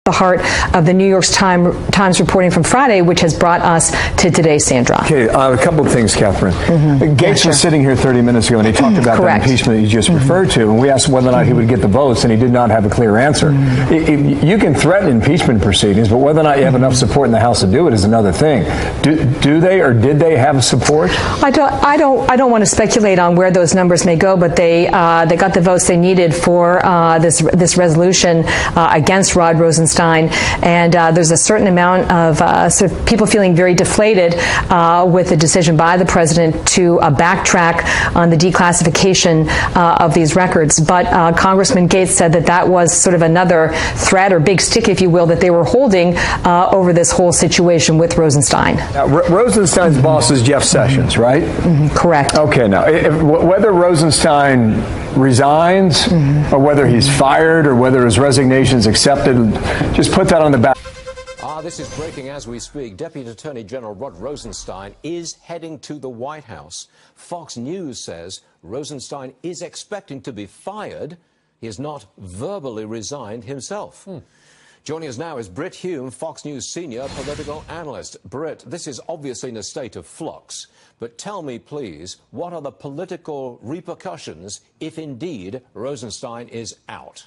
the heart of the New York Times reporting from Friday, which has brought us to today, Sandra. Okay, a couple of things, Catherine. Gates was sitting here 30 minutes ago, and he talked about the impeachment you just referred to, and we asked whether or not he would get the votes, and he did not have a clear answer. You can threaten impeachment proceedings, but whether or not you have enough support in the House to do it is another thing. Do they or did they have support? I don't want to speculate on where those numbers may go, but they got the votes they needed for this resolution against Rod Rosenstein. And there's a certain amount of sort of people feeling very deflated with the decision by the president to backtrack on the declassification of these records. But Congressman Gates said that was sort of another threat or big stick, if you will, that they were holding over this whole situation with Rosenstein. Now, Rosenstein's boss is Jeff Sessions, right? Correct. Okay, now, whether Rosenstein resigns or whether he's fired or whether his resignation is accepted, just put that on the back. This is breaking as we speak. Deputy Attorney General Rod Rosenstein is heading to the White House. Fox News says Rosenstein is expecting to be fired. He has not verbally resigned himself. Joining us now is Brit Hume, Fox News senior political analyst. Brit, this is obviously in a state of flux, but tell me, please, what are the political repercussions if indeed Rosenstein is out?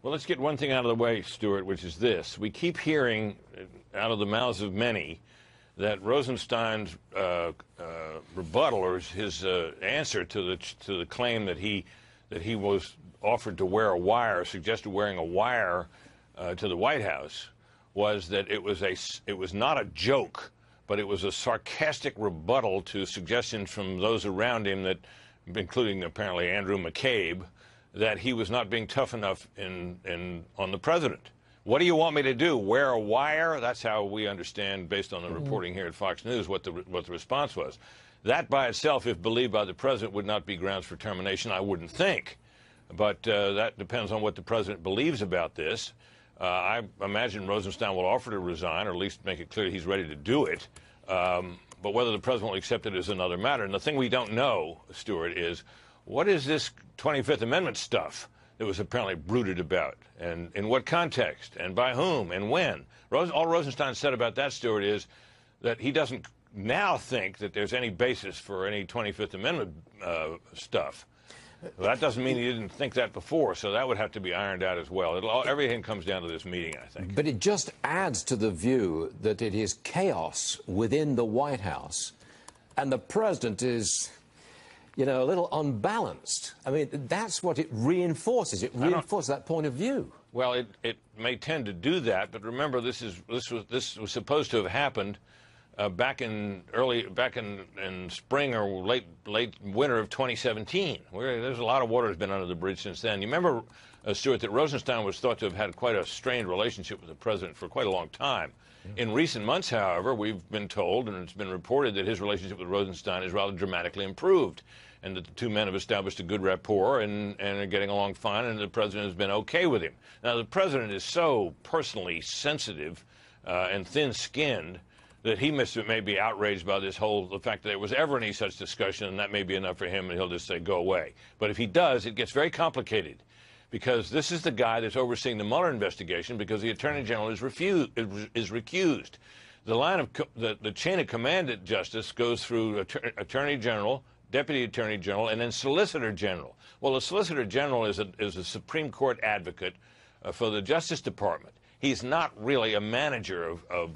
Well, let's get one thing out of the way, Stuart, which is this. We keep hearing out of the mouths of many that Rosenstein's rebuttal or his answer to the claim that he was offered to wear a wire, suggested wearing a wire to the White House, was that it was not a joke, but it was a sarcastic rebuttal to suggestions from those around him, that, including apparently Andrew McCabe, that he was not being tough enough on the president. What do you want me to do? Wear a wire? That's how we understand, based on the reporting here at Fox News, what the response was. That by itself, if believed by the president, would not be grounds for termination, I wouldn't think. But that depends on what the president believes about this. I imagine Rosenstein will offer to resign, or at least make it clear he's ready to do it. But whether the president will accept it is another matter. And the thing we don't know, Stuart, is what is this 25th Amendment stuff that was apparently brooded about, and in what context, and by whom, and when? All Rosenstein said about that, Stuart, is that he doesn't now think that there's any basis for any 25th Amendment stuff. Well, that doesn't mean he didn't think that before, so that would have to be ironed out as well. Everything comes down to this meeting, I think. But it just adds to the view that it is chaos within the White House, and the president is, you know, a little unbalanced. I mean, that's what it reinforces. It reinforces that point of view. Well, it may tend to do that, but remember, this was supposed to have happened back in spring or late winter of 2017. There's a lot of water has been under the bridge since then. You remember, Stuart, that Rosenstein was thought to have had quite a strained relationship with the president for quite a long time. In recent months, however, we've been told, and it's been reported, that his relationship with Rosenstein is rather dramatically improved, and that the two men have established a good rapport and are getting along fine, and the president has been okay with him. Now, the president is so personally sensitive and thin-skinned that he may be outraged by the fact that there was ever any such discussion, and that may be enough for him, and he'll just say, go away. But if he does, it gets very complicated, because this is the guy that's overseeing the Mueller investigation, because the Attorney General is recused. The line of the chain of command at Justice goes through Attorney General, Deputy Attorney General, and then Solicitor General. Well, the Solicitor General is a Supreme Court advocate for the Justice Department. He's not really a manager of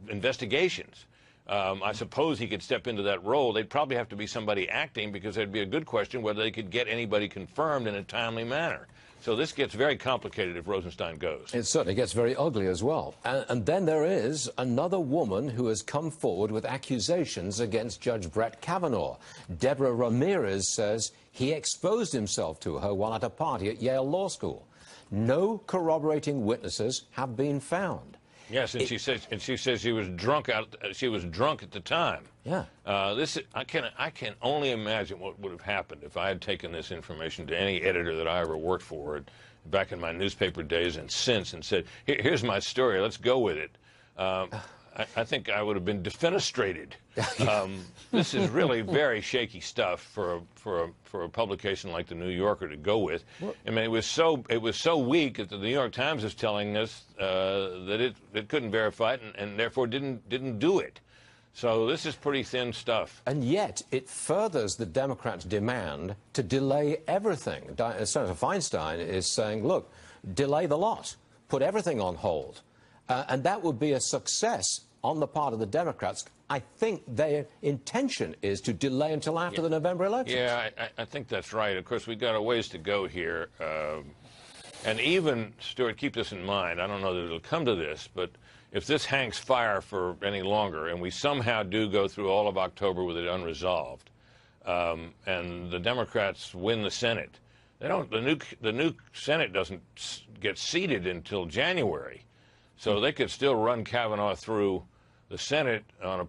investigations. I suppose he could step into that role. They'd probably have to be somebody acting, because there'd be a good question whether they could get anybody confirmed in a timely manner. So this gets very complicated if Rosenstein goes. It certainly gets very ugly as well. And then there is another woman who has come forward with accusations against Judge Brett Kavanaugh. Deborah Ramirez says he exposed himself to her while at a party at Yale Law School. No corroborating witnesses have been found. Yes, and she says she was drunk at the time. Yeah. I can only imagine what would have happened if I had taken this information to any editor that I ever worked for back in my newspaper days and since, and said, here's my story, let's go with it. I think I would have been defenestrated. This is really very shaky stuff for a publication like the New Yorker to go with. I mean, it was so weak that the New York Times is telling us that it couldn't verify it and therefore didn't do it. So this is pretty thin stuff. And yet it furthers the Democrats' demand to delay everything. Senator Feinstein is saying, look, delay the lot, put everything on hold. And that would be a success on the part of the Democrats. I think their intention is to delay until after the November elections. Yeah, I think that's right. Of course, we've got a ways to go here. And even, Stuart, keep this in mind. I don't know that it'll come to this, but if this hangs fire for any longer and we somehow do go through all of October with it unresolved, and the Democrats win the Senate, the new Senate doesn't get seated until January. So they could still run Kavanaugh through the Senate on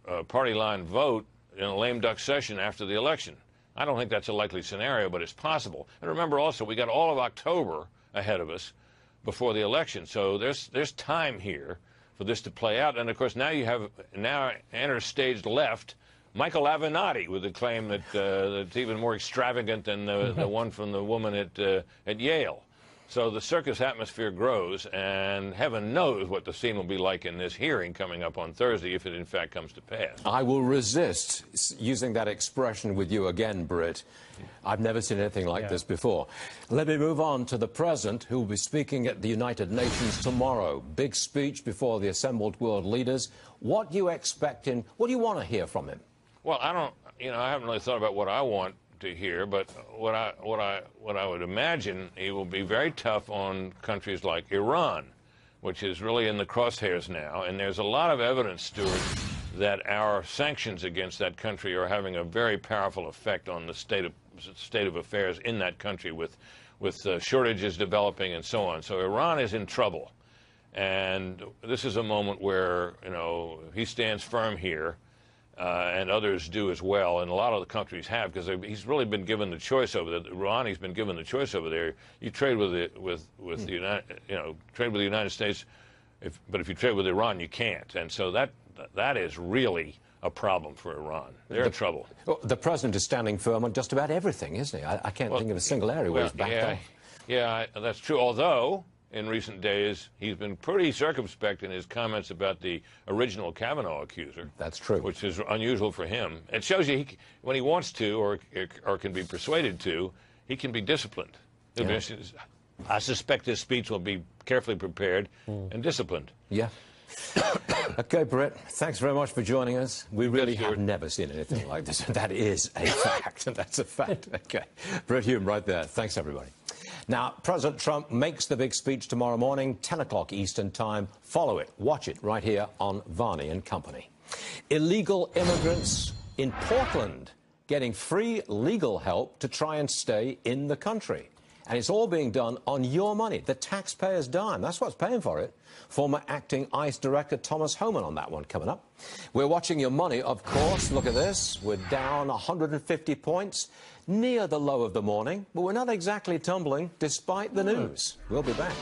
a party line vote in a lame duck session after the election. I don't think that's a likely scenario, but it's possible. And remember also, we got all of October ahead of us before the election. So there's time here for this to play out. And of course, now enters stage left Michael Avenatti with a claim that that's even more extravagant than the one from the woman at Yale. So the circus atmosphere grows, and heaven knows what the scene will be like in this hearing coming up on Thursday if it in fact comes to pass. I will resist using that expression with you again, Britt. I've never seen anything like this before. Let me move on to the president, who will be speaking at the United Nations tomorrow. Big speech before the assembled world leaders. What do you expect him? What do you want to hear from him? Well, I haven't really thought about what I want to hear, but what I would imagine, he will be very tough on countries like Iran, which is really in the crosshairs now. And there's a lot of evidence, Stuart, that our sanctions against that country are having a very powerful effect on the state of affairs in that country, with shortages developing and so on. So Iran is in trouble, and this is a moment where he stands firm here. And others do as well, and a lot of the countries have, because he's really been given the choice over there. Ronnie's been given the choice over there. You trade with the United States, but if you trade with Iran, you can't. And so that is really a problem for Iran. They're in trouble. Well, the president is standing firm on just about everything, isn't he? I can't think of a single area where he's backed off. Yeah, that's true. Although in recent days, he's been pretty circumspect in his comments about the original Kavanaugh accuser. That's true. Which is unusual for him. It shows you when he wants to or can be persuaded to, he can be disciplined. Yeah. I suspect his speech will be carefully prepared and disciplined. Yeah. Okay, Britt, thanks very much for joining us. We really have never seen anything like this. That is a fact. That's a fact. Okay. Britt Hume right there. Thanks, everybody. Now, President Trump makes the big speech tomorrow morning, 10 o'clock Eastern Time. Follow it. Watch it right here on Varney and Company. Illegal immigrants in Portland getting free legal help to try and stay in the country. And it's all being done on your money, the taxpayer's dime. That's what's paying for it. Former acting ICE Director Thomas Homan on that one coming up. We're watching your money, of course. Look at this. We're down 150 points, near the low of the morning, but we're not exactly tumbling despite the news. We'll be back.